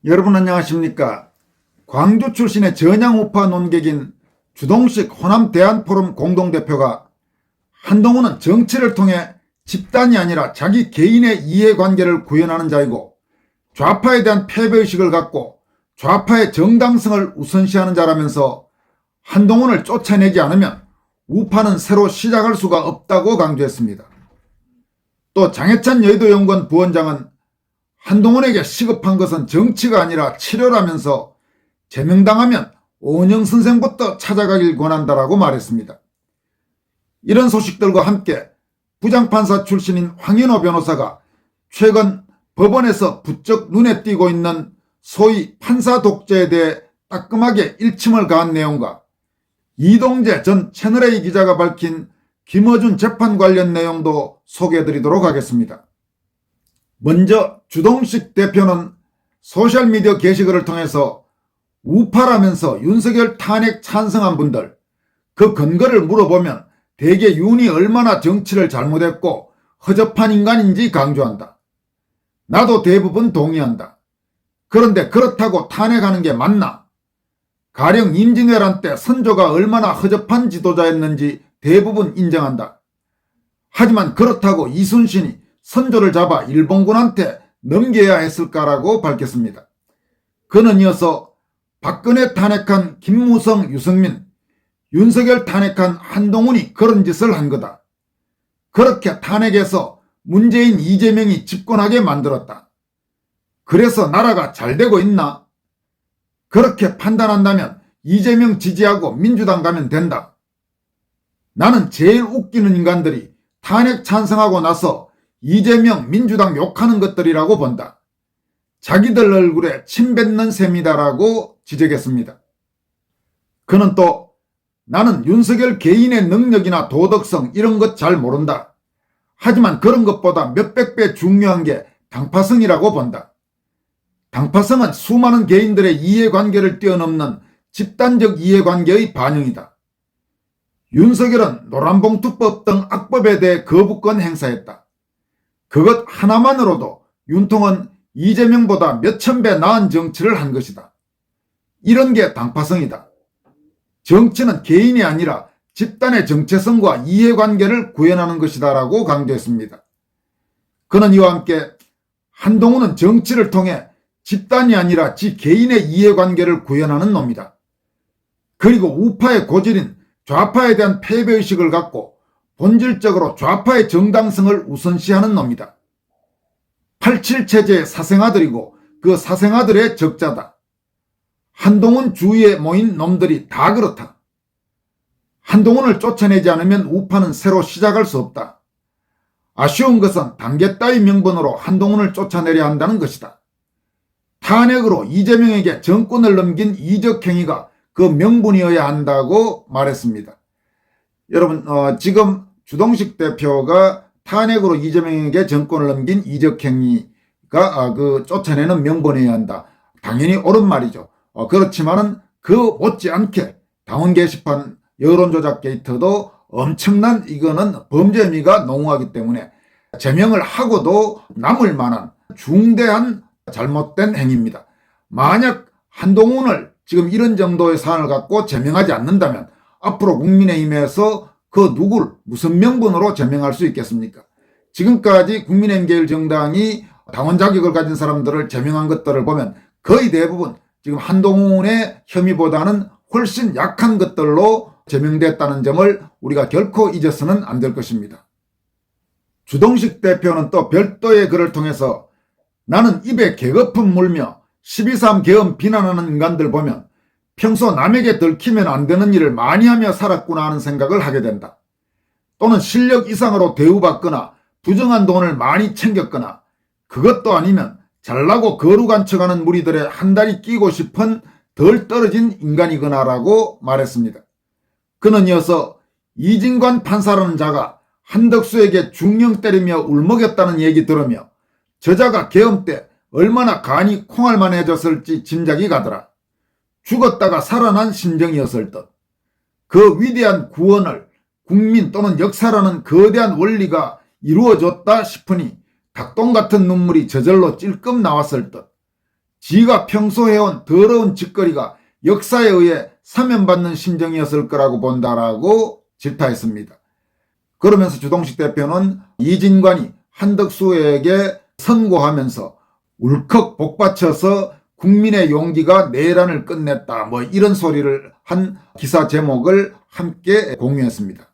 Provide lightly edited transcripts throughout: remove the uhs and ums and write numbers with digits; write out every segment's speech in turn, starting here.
여러분 안녕하십니까. 광주 출신의 전향우파 논객인 주동식 호남 대한포럼 공동대표가 한동훈은 정치를 통해 집단이 아니라 자기 개인의 이해관계를 구현하는 자이고 좌파에 대한 패배의식을 갖고 좌파의 정당성을 우선시하는 자라면서 한동훈을 쫓아내지 않으면 우파는 새로 시작할 수가 없다고 강조했습니다. 또 장해찬 여의도연구원 부원장은 한동훈에게 시급한 것은 정치가 아니라 치료라면서 제명당하면 오은영 선생부터 찾아가길 권한다라고 말했습니다. 이런 소식들과 함께 부장판사 출신인 황인호 변호사가 최근 법원에서 부쩍 눈에 띄고 있는 소위 판사 독재에 대해 따끔하게 일침을 가한 내용과 이동재 전 채널A 기자가 밝힌 김어준 재판 관련 내용도 소개해드리도록 하겠습니다. 먼저 주동식 대표는 소셜미디어 게시글을 통해서 우파라면서 윤석열 탄핵 찬성한 분들 그 근거를 물어보면 대개 윤이 얼마나 정치를 잘못했고 허접한 인간인지 강조한다. 나도 대부분 동의한다. 그런데 그렇다고 탄핵하는 게 맞나? 가령 임진왜란 때 선조가 얼마나 허접한 지도자였는지 대부분 인정한다. 하지만 그렇다고 이순신이 선조를 잡아 일본군한테 넘겨야 했을까라고 밝혔습니다. 그는 이어서 박근혜 탄핵한 김무성, 유승민, 윤석열 탄핵한 한동훈이 그런 짓을 한 거다. 그렇게 탄핵해서 문재인, 이재명이 집권하게 만들었다. 그래서 나라가 잘 되고 있나? 그렇게 판단한다면 이재명 지지하고 민주당 가면 된다. 나는 제일 웃기는 인간들이 탄핵 찬성하고 나서 이재명, 민주당 욕하는 것들이라고 본다. 자기들 얼굴에 침 뱉는 셈이다라고 지적했습니다. 그는 또 나는 윤석열 개인의 능력이나 도덕성 이런 것 잘 모른다. 하지만 그런 것보다 몇백 배 중요한 게 당파성이라고 본다. 당파성은 수많은 개인들의 이해관계를 뛰어넘는 집단적 이해관계의 반영이다. 윤석열은 노란봉투법 등 악법에 대해 거부권 행사했다. 그것 하나만으로도 윤통은 이재명보다 몇천 배 나은 정치를 한 것이다. 이런 게 당파성이다. 정치는 개인이 아니라 집단의 정체성과 이해관계를 구현하는 것이다 라고 강조했습니다. 그는 이와 함께 한동훈은 정치를 통해 집단이 아니라 지 개인의 이해관계를 구현하는 놈이다. 그리고 우파의 고질인 좌파에 대한 패배의식을 갖고 본질적으로 좌파의 정당성을 우선시하는 놈이다. 87 체제의 사생아들이고 그 사생아들의 적자다. 한동훈 주위에 모인 놈들이 다 그렇다. 한동훈을 쫓아내지 않으면 우파는 새로 시작할 수 없다. 아쉬운 것은 단계 따위 명분으로 한동훈을 쫓아내려 한다는 것이다. 탄핵으로 이재명에게 정권을 넘긴 이적 행위가 그 명분이어야 한다고 말했습니다. 여러분 지금 주동식 대표가 탄핵으로 이재명에게 정권을 넘긴 이적 행위가 그 쫓아내는 명분이어야 한다. 당연히 옳은 말이죠. 그렇지만은 그 못지않게 당원 게시판 여론조작 게이트도 엄청난 이거는 범죄 혐의가 농후하기 때문에 제명을 하고도 남을 만한 중대한 잘못된 행위입니다. 만약 한동훈을 지금 이런 정도의 사안을 갖고 제명하지 않는다면 앞으로 국민의힘에서 그 누굴 무슨 명분으로 제명할 수 있겠습니까? 지금까지 국민의힘계열정당이 당원 자격을 가진 사람들을 제명한 것들을 보면 거의 대부분 지금 한동훈의 혐의보다는 훨씬 약한 것들로 제명됐다는 점을 우리가 결코 잊어서는 안 될 것입니다. 주동식 대표는 또 별도의 글을 통해서 나는 입에 개거품 물며 12.3 계엄 비난하는 인간들 보면 평소 남에게 들키면 안 되는 일을 많이 하며 살았구나 하는 생각을 하게 된다. 또는 실력 이상으로 대우받거나 부정한 돈을 많이 챙겼거나 그것도 아니면 잘나고 거룩한 척하는 무리들의 한 다리 끼고 싶은 덜 떨어진 인간이거나라고 말했습니다. 그는 이어서 이진관 판사라는 자가 한덕수에게 중령 때리며 울먹였다는 얘기 들으며 저자가 계엄 때 얼마나 간이 콩알만해졌을지 짐작이 가더라. 죽었다가 살아난 심정이었을 듯. 그 위대한 구원을 국민 또는 역사라는 거대한 원리가 이루어졌다 싶으니 닭똥 같은 눈물이 저절로 찔끔 나왔을 듯. 지가 평소 해온 더러운 짓거리가 역사에 의해 사면받는 심정이었을 거라고 본다라고 질타했습니다. 그러면서 주동식 대표는 이진관이 한덕수에게 선고하면서 울컥 복받쳐서 국민의 용기가 내란을 끝냈다, 이런 소리를 한 기사 제목을 함께 공유했습니다.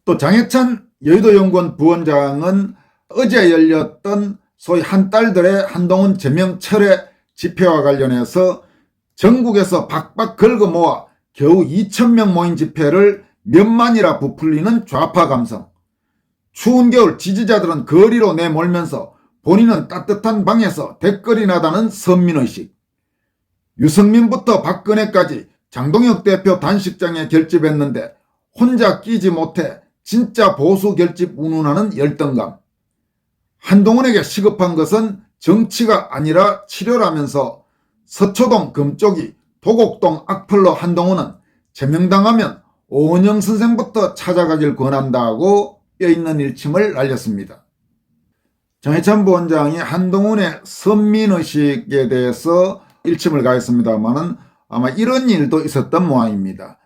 또 장해찬 여의도연구원 부원장은 어제 열렸던 소위 한딸들의 한동훈 제명 철회 집회와 관련해서 전국에서 박박 긁어 모아 겨우 2,000명 모인 집회를 몇만이라 부풀리는 좌파 감성. 추운 겨울 지지자들은 거리로 내몰면서 본인은 따뜻한 방에서 댓글이 나다는 선민의식. 유승민부터 박근혜까지 장동혁 대표 단식장에 결집했는데 혼자 끼지 못해 진짜 보수 결집 운운하는 열등감. 한동훈에게 시급한 것은 정치가 아니라 치료라면서 서초동 금쪽이 도곡동 악플러 한동훈은 제명당하면 오은영 선생부터 찾아가길 권한다고 뼈있는 일침을 날렸습니다. 장해찬 부원장이 한동훈의 선민의식에 대해서 일침을 가했습니다만은 아마 이런 일도 있었던 모양입니다.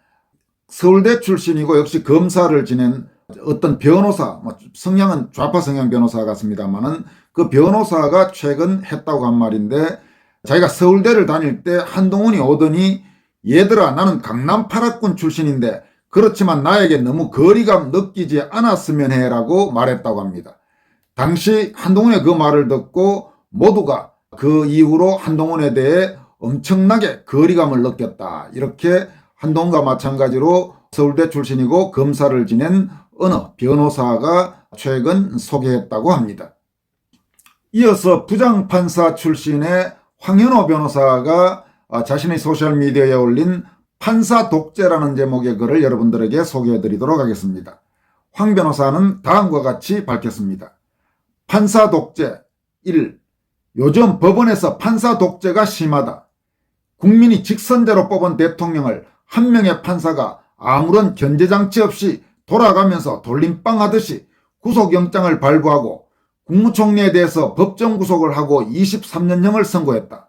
서울대 출신이고 역시 검사를 지낸 어떤 변호사, 성향은 좌파 성향 변호사 같습니다만은 그 변호사가 최근 했다고 한 말인데, 자기가 서울대를 다닐 때 한동훈이 오더니 얘들아 나는 강남 8학군 출신인데 그렇지만 나에게 너무 거리감 느끼지 않았으면 해라고 말했다고 합니다. 당시 한동훈의 그 말을 듣고 모두가 그 이후로 한동훈에 대해 엄청나게 거리감을 느꼈다. 이렇게 한동훈과 마찬가지로 서울대 출신이고 검사를 지낸 어느 변호사가 최근 소개했다고 합니다. 이어서 부장판사 출신의 황현호 변호사가 자신의 소셜미디어에 올린 판사 독재라는 제목의 글을 여러분들에게 소개해드리도록 하겠습니다. 황 변호사는 다음과 같이 밝혔습니다. 판사 독재 1. 요즘 법원에서 판사 독재가 심하다. 국민이 직선제로 뽑은 대통령을 한 명의 판사가 아무런 견제장치 없이 돌아가면서 돌림빵 하듯이 구속영장을 발부하고 국무총리에 대해서 법정 구속을 하고 23년형을 선고했다.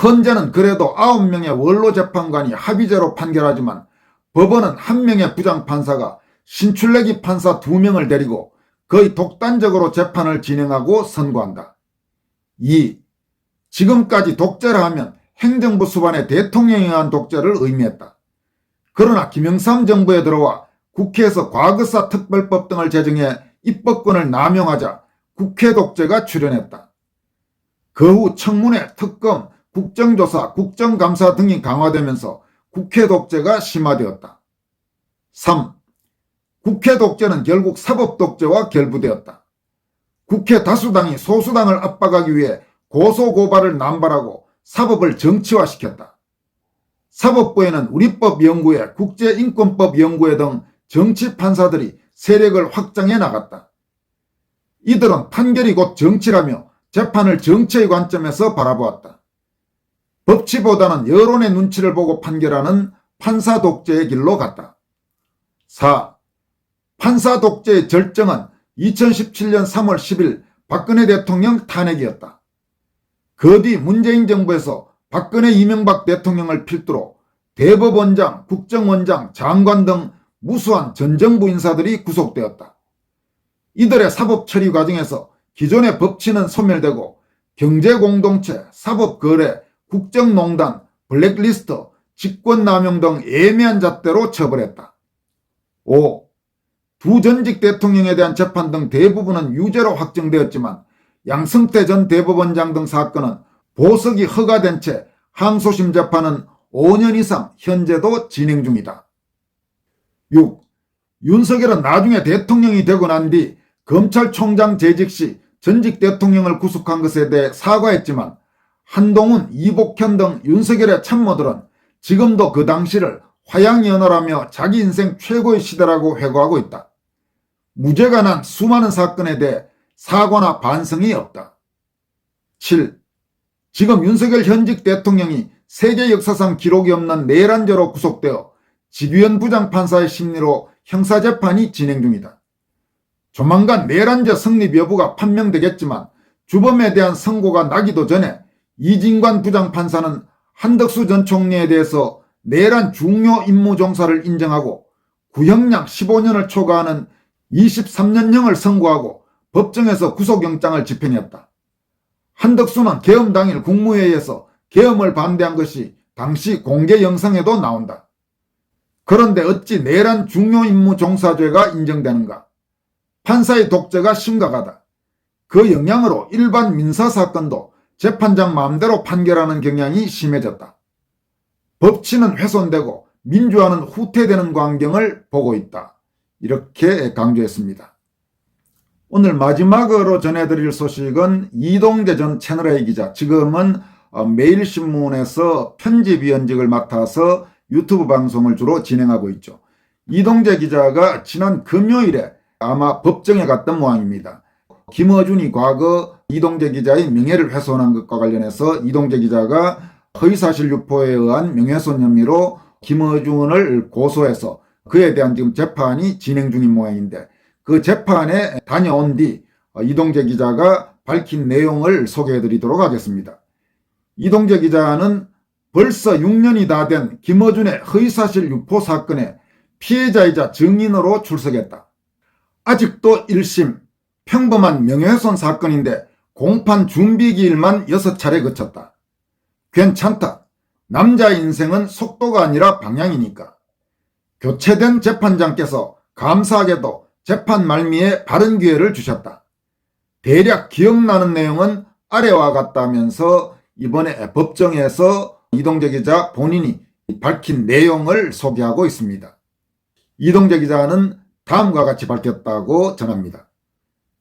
헌재는 그래도 9명의 원로재판관이 합의제로 판결하지만 법원은 한 명의 부장판사가 신출내기 판사 2명을 데리고 거의 독단적으로 재판을 진행하고 선고한다. 2. 지금까지 독재라 하면 행정부 수반의 대통령에 의한 독재를 의미했다. 그러나 김영삼 정부에 들어와 국회에서 과거사 특별법 등을 제정해 입법권을 남용하자 국회 독재가 출현했다. 그 후 청문회, 특검, 국정조사, 국정감사 등이 강화되면서 국회 독재가 심화되었다. 3. 국회 독재는 결국 사법 독재와 결부되었다. 국회 다수당이 소수당을 압박하기 위해 고소고발을 남발하고 사법을 정치화시켰다. 사법부에는 우리법연구회, 국제인권법연구회 등 정치판사들이 세력을 확장해 나갔다. 이들은 판결이 곧 정치라며 재판을 정치의 관점에서 바라보았다. 법치보다는 여론의 눈치를 보고 판결하는 판사 독재의 길로 갔다. 4. 판사 독재의 절정은 2017년 3월 10일 박근혜 대통령 탄핵이었다. 그 뒤 문재인 정부에서 박근혜 이명박 대통령을 필두로 대법원장, 국정원장, 장관 등 무수한 전 정부 인사들이 구속되었다. 이들의 사법 처리 과정에서 기존의 법치는 소멸되고 경제공동체, 사법거래, 국정농단, 블랙리스트, 직권남용 등 애매한 잣대로 처벌했다. 5. 두 전직 대통령에 대한 재판 등 대부분은 유죄로 확정되었지만 양승태 전 대법원장 등 사건은 보석이 허가된 채 항소심 재판은 5년 이상 현재도 진행 중이다. 6. 윤석열은 나중에 대통령이 되고 난 뒤 검찰총장 재직 시 전직 대통령을 구속한 것에 대해 사과했지만 한동훈, 이복현 등 윤석열의 참모들은 지금도 그 당시를 화양연화라며 자기 인생 최고의 시대라고 회고하고 있다. 무죄가 난 수많은 사건에 대해 사과나 반성이 없다. 7. 지금 윤석열 현직 대통령이 세계 역사상 기록이 없는 내란죄로 구속되어 지규현 부장판사의 심리로 형사재판이 진행 중이다. 조만간 내란죄 성립 여부가 판명되겠지만 주범에 대한 선고가 나기도 전에 이진관 부장판사는 한덕수 전 총리에 대해서 내란 중요 임무 종사를 인정하고 구형량 15년을 초과하는 23년형을 선고하고 법정에서 구속영장을 집행했다. 한덕수는 계엄 당일 국무회의에서 계엄을 반대한 것이 당시 공개 영상에도 나온다. 그런데 어찌 내란 중요 임무 종사죄가 인정되는가? 판사의 독재가 심각하다. 그 영향으로 일반 민사사건도 재판장 마음대로 판결하는 경향이 심해졌다. 법치는 훼손되고 민주화는 후퇴되는 광경을 보고 있다. 이렇게 강조했습니다. 오늘 마지막으로 전해드릴 소식은 이동재 전 채널A 기자, 지금은 매일신문에서 편집위원직을 맡아서 유튜브 방송을 주로 진행하고 있죠. 이동재 기자가 지난 금요일에 아마 법정에 갔던 모양입니다. 김어준이 과거 이동재 기자의 명예를 훼손한 것과 관련해서 이동재 기자가 허위사실 유포에 의한 명예훼손 혐의로 김어준을 고소해서 그에 대한 지금 재판이 진행 중인 모양인데, 그 재판에 다녀온 뒤 이동재 기자가 밝힌 내용을 소개해드리도록 하겠습니다. 이동재 기자는 벌써 6년이 다 된 김어준의 허위사실 유포 사건의 피해자이자 증인으로 출석했다. 아직도 1심 평범한 명예훼손 사건인데 공판 준비기일만 6차례 거쳤다. 괜찮다. 남자 인생은 속도가 아니라 방향이니까. 교체된 재판장께서 감사하게도 재판 말미에 바른 기회를 주셨다. 대략 기억나는 내용은 아래와 같다면서 이번에 법정에서 이동재 기자 본인이 밝힌 내용을 소개하고 있습니다. 이동재 기자는 다음과 같이 밝혔다고 전합니다.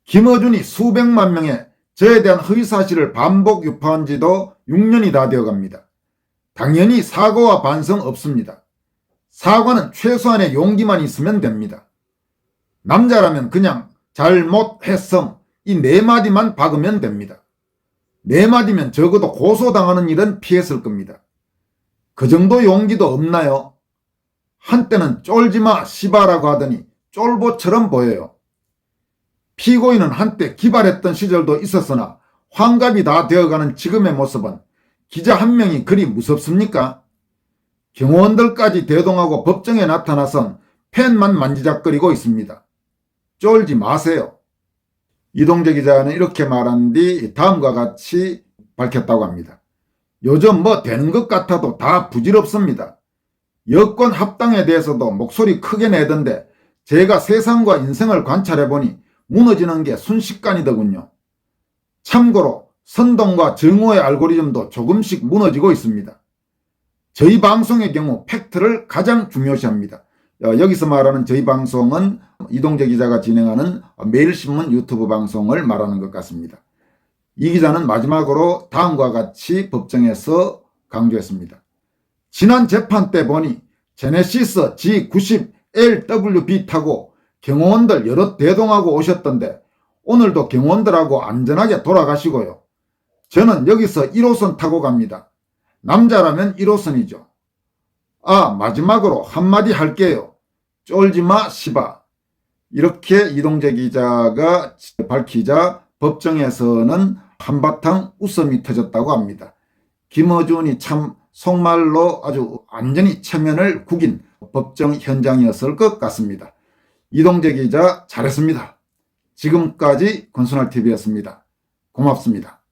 김어준이 수백만 명의 저에 대한 허위사실을 반복 유포한 지도 6년이 다 되어갑니다. 당연히 사과와 반성 없습니다. 사과는 최소한의 용기만 있으면 됩니다. 남자라면 그냥 잘못했음 이 4마디만 박으면 됩니다. 4마디면 적어도 고소당하는 일은 피했을 겁니다. 그 정도 용기도 없나요? 한때는 쫄지마 씨바라고 하더니 쫄보처럼 보여요. 피고인은 한때 기발했던 시절도 있었으나 환갑이 다 되어가는 지금의 모습은 기자 한 명이 그리 무섭습니까? 경호원들까지 대동하고 법정에 나타나선 펜만 만지작거리고 있습니다. 쫄지 마세요. 이동재 기자는 이렇게 말한 뒤 다음과 같이 밝혔다고 합니다. 요즘 뭐 되는 것 같아도 다 부질없습니다. 여권 합당에 대해서도 목소리 크게 내던데 제가 세상과 인생을 관찰해보니 무너지는 게 순식간이더군요. 참고로 선동과 정오의 알고리즘도 조금씩 무너지고 있습니다. 저희 방송의 경우 팩트를 가장 중요시합니다. 여기서 말하는 저희 방송은 이동재 기자가 진행하는 매일신문 유튜브 방송을 말하는 것 같습니다. 이 기자는 마지막으로 다음과 같이 법정에서 강조했습니다. 지난 재판 때 보니 제네시스 G90LWB 타고 경호원들 여럿 대동하고 오셨던데 오늘도 경호원들하고 안전하게 돌아가시고요. 저는 여기서 1호선 타고 갑니다. 남자라면 1호선이죠. 마지막으로 한마디 할게요. 쫄지마 씨바. 이렇게 이동재 기자가 밝히자 법정에서는 한바탕 웃음이 터졌다고 합니다. 김어준이 참 속말로 아주 완전히 체면을 구긴 법정 현장이었을 것 같습니다. 이동재 기자 잘했습니다. 지금까지 권순할TV였습니다. 고맙습니다.